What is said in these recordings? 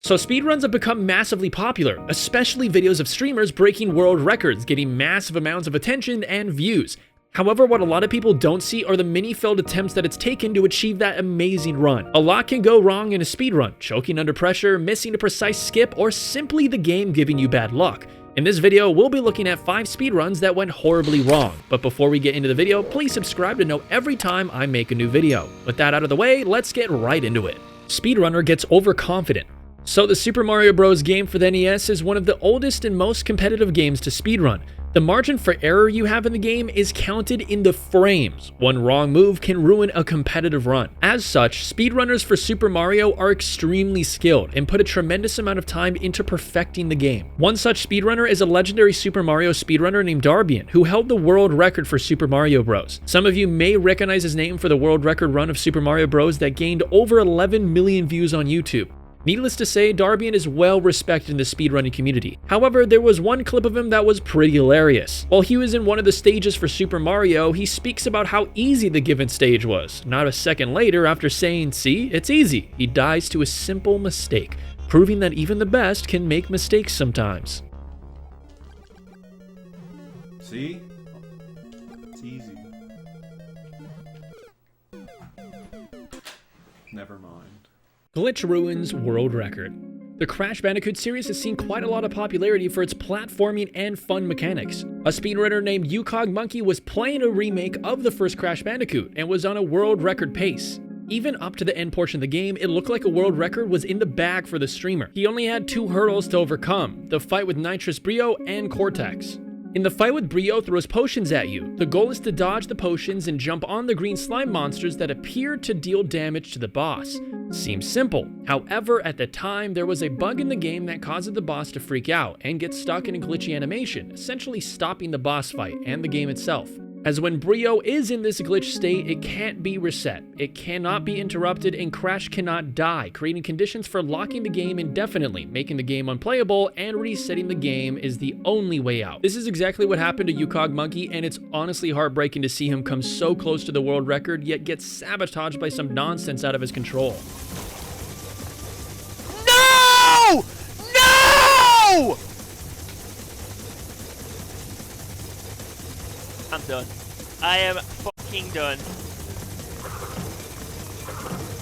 So speedruns have become massively popular, especially videos of streamers breaking world records, getting massive amounts of attention and views. However, what a lot of people don't see are the many failed attempts that it's taken to achieve that amazing run. A lot can go wrong in a speedrun, choking under pressure, missing a precise skip, or simply the game giving you bad luck. In this video, we'll be looking at 5 speedruns that went horribly wrong. But before we get into the video, please subscribe to know every time I make a new video. With that out of the way, let's get right into it. Speedrunner gets overconfident. So the Super Mario Bros. Game for the NES is one of the oldest and most competitive games to speedrun. The margin for error you have in the game is counted in the frames. One wrong move can ruin a competitive run. As such, speedrunners for Super Mario are extremely skilled and put a tremendous amount of time into perfecting the game. One such speedrunner is a legendary Super Mario speedrunner named Darbian, who held the world record for Super Mario Bros. Some of you may recognize his name for the world record run of Super Mario Bros. That gained over 11 million views on YouTube. Needless to say, Darbian is well respected in the speedrunning community. However, there was one clip of him that was pretty hilarious. While he was in one of the stages for Super Mario, he speaks about how easy the given stage was. Not a second later, after saying, "See, it's easy," he dies to a simple mistake, proving that even the best can make mistakes sometimes. See? It's easy. Never mind. Glitch ruins world record. The Crash Bandicoot series has seen quite a lot of popularity for its platforming and fun mechanics. A speedrunner named UCogMonkey was playing a remake of the first Crash Bandicoot and was on a world record pace. Even up to the end portion of the game, it looked like a world record was in the bag for the streamer. He only had 2 hurdles to overcome, the fight with Nitrous Brio and Cortex. In the fight with Brio throws potions at you. The goal is to dodge the potions and jump on the green slime monsters that appear to deal damage to the boss. Seems simple. However, at the time, there was a bug in the game that causes the boss to freak out and get stuck in a glitchy animation, essentially stopping the boss fight and the game itself. As when Brio is in this glitch state, it can't be reset, it cannot be interrupted, and Crash cannot die, creating conditions for locking the game indefinitely, making the game unplayable, and resetting the game is the only way out. This is exactly what happened to UCogMonkey, and it's honestly heartbreaking to see him come so close to the world record, yet get sabotaged by some nonsense out of his control. No! No! I'm done. I am fucking done.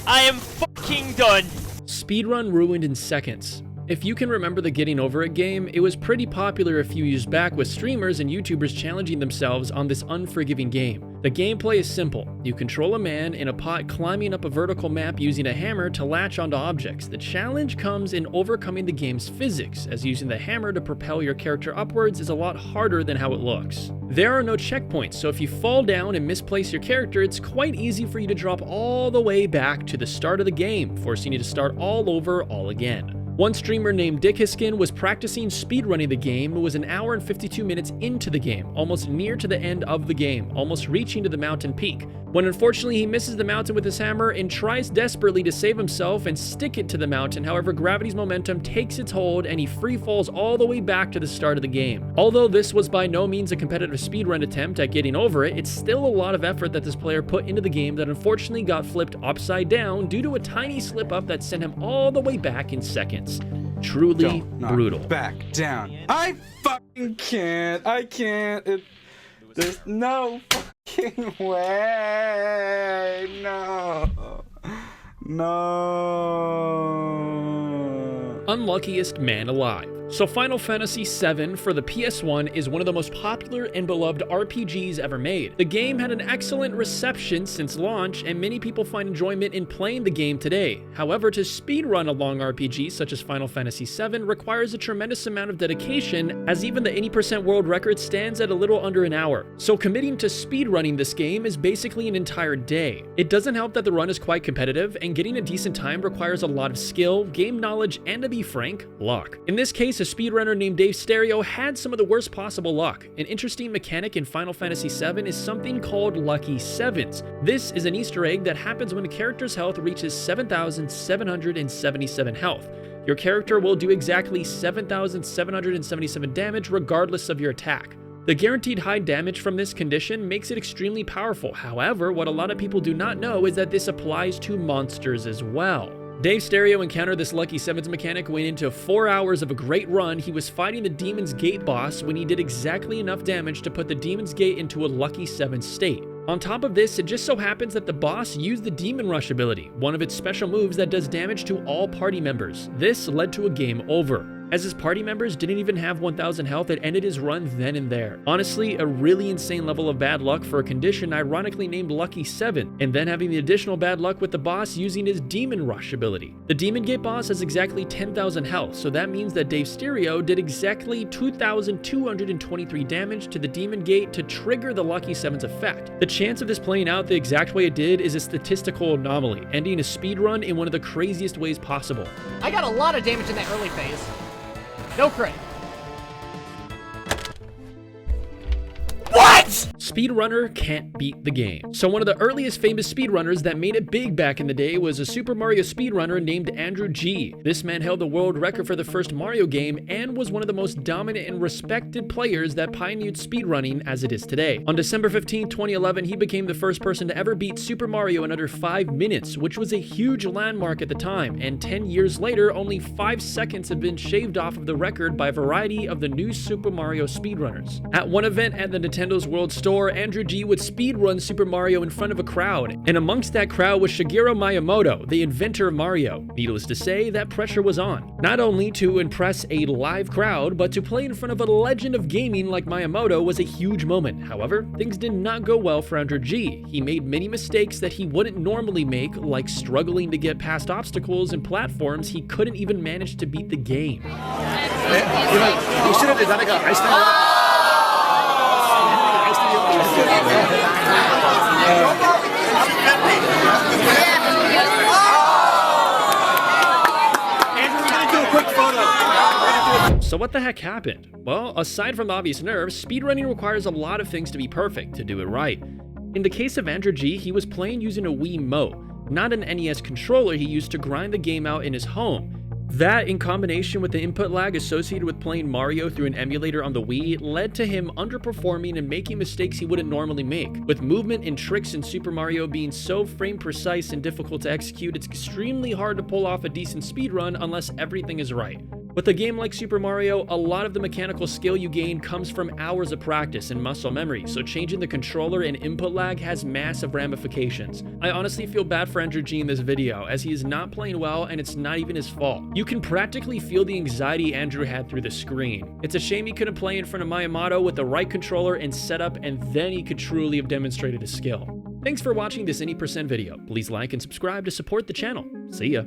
I am fucking done! Speedrun ruined in seconds. If you can remember the Getting Over It game, it was pretty popular a few years back with streamers and YouTubers challenging themselves on this unforgiving game. The gameplay is simple. You control a man in a pot climbing up a vertical map using a hammer to latch onto objects. The challenge comes in overcoming the game's physics, as using the hammer to propel your character upwards is a lot harder than how it looks. There are no checkpoints, so if you fall down and misplace your character, it's quite easy for you to drop all the way back to the start of the game, forcing you to start all over all again. One streamer named Dickhiskin was practicing speedrunning the game and was an hour and 52 minutes into the game, almost near to the end of the game, almost reaching to the mountain peak, when unfortunately he misses the mountain with his hammer and tries desperately to save himself and stick it to the mountain. However, gravity's momentum takes its hold and he free falls all the way back to the start of the game. Although this was by no means a competitive speedrun attempt at getting over it, it's still a lot of effort that this player put into the game that unfortunately got flipped upside down due to a tiny slip up that sent him all the way back in seconds. Truly brutal. Back down. I fucking can't. I can't. There's no fucking way. No. No. Unluckiest man alive. So Final Fantasy VII for the PS1 is one of the most popular and beloved RPGs ever made. The game had an excellent reception since launch, and many people find enjoyment in playing the game today. However, to speedrun a long RPG such as Final Fantasy VII requires a tremendous amount of dedication, as even the 80% world record stands at a little under an hour. So committing to speedrunning this game is basically an entire day. It doesn't help that the run is quite competitive, and getting a decent time requires a lot of skill, game knowledge, and to be frank, luck. In this case, a speedrunner named Dave Stereo had some of the worst possible luck. An interesting mechanic in Final Fantasy VII is something called Lucky Sevens. This is an Easter egg that happens when a character's health reaches 7,777 health. Your character will do exactly 7,777 damage regardless of your attack. The guaranteed high damage from this condition makes it extremely powerful. However, what a lot of people do not know is that this applies to monsters as well. Dave Stereo encountered this Lucky Sevens mechanic when into 4 hours of a great run, he was fighting the Demon's Gate boss when he did exactly enough damage to put the Demon's Gate into a Lucky Seven state. On top of this, it just so happens that the boss used the Demon Rush ability, one of its special moves that does damage to all party members. This led to a game over. As his party members didn't even have 1000 health, it ended his run then and there. Honestly, a really insane level of bad luck for a condition ironically named Lucky 7, and then having the additional bad luck with the boss using his Demon Rush ability. The Demon Gate boss has exactly 10,000 health, so that means that Dave Stereo did exactly 2,223 damage to the Demon Gate to trigger the Lucky 7's effect. The chance of this playing out the exact way it did is a statistical anomaly, ending a speedrun in one of the craziest ways possible. I got a lot of damage in that early phase. No crit. What? Speedrunner can't beat the game. So one of the earliest famous speedrunners that made it big back in the day was a Super Mario speedrunner named Andrew G. This man held the world record for the first Mario game and was one of the most dominant and respected players that pioneered speedrunning as it is today. On December 15, 2011, he became the first person to ever beat Super Mario in under 5 minutes, which was a huge landmark at the time, and 10 years later, only 5 seconds have been shaved off of the record by a variety of the new Super Mario speedrunners. At one event at the Nintendo's World Store, Andrew G would speedrun Super Mario in front of a crowd, and amongst that crowd was Shigeru Miyamoto, the inventor of Mario. Needless to say, that pressure was on. Not only to impress a live crowd, but to play in front of a legend of gaming like Miyamoto was a huge moment. However, things did not go well for Andrew G. He made many mistakes that he wouldn't normally make, like struggling to get past obstacles and platforms he couldn't even manage to beat the game. So what the heck happened? Well, aside from the obvious nerves, speedrunning requires a lot of things to be perfect to do it right. In the case of Andrew G, he was playing using a Wiimote, not an NES controller he used to grind the game out in his home. That, in combination with the input lag associated with playing Mario through an emulator on the Wii, led to him underperforming and making mistakes he wouldn't normally make. With movement and tricks in Super Mario being so frame precise and difficult to execute, it's extremely hard to pull off a decent speedrun unless everything is right. With a game like Super Mario, a lot of the mechanical skill you gain comes from hours of practice and muscle memory, so changing the controller and input lag has massive ramifications. I honestly feel bad for Andrew G in this video, as he is not playing well and it's not even his fault. You can practically feel the anxiety Andrew had through the screen. It's a shame he couldn't play in front of Miyamoto with the right controller and setup, and then he could truly have demonstrated his skill. Thanks for watching this Any% video. Please like and subscribe to support the channel. See ya.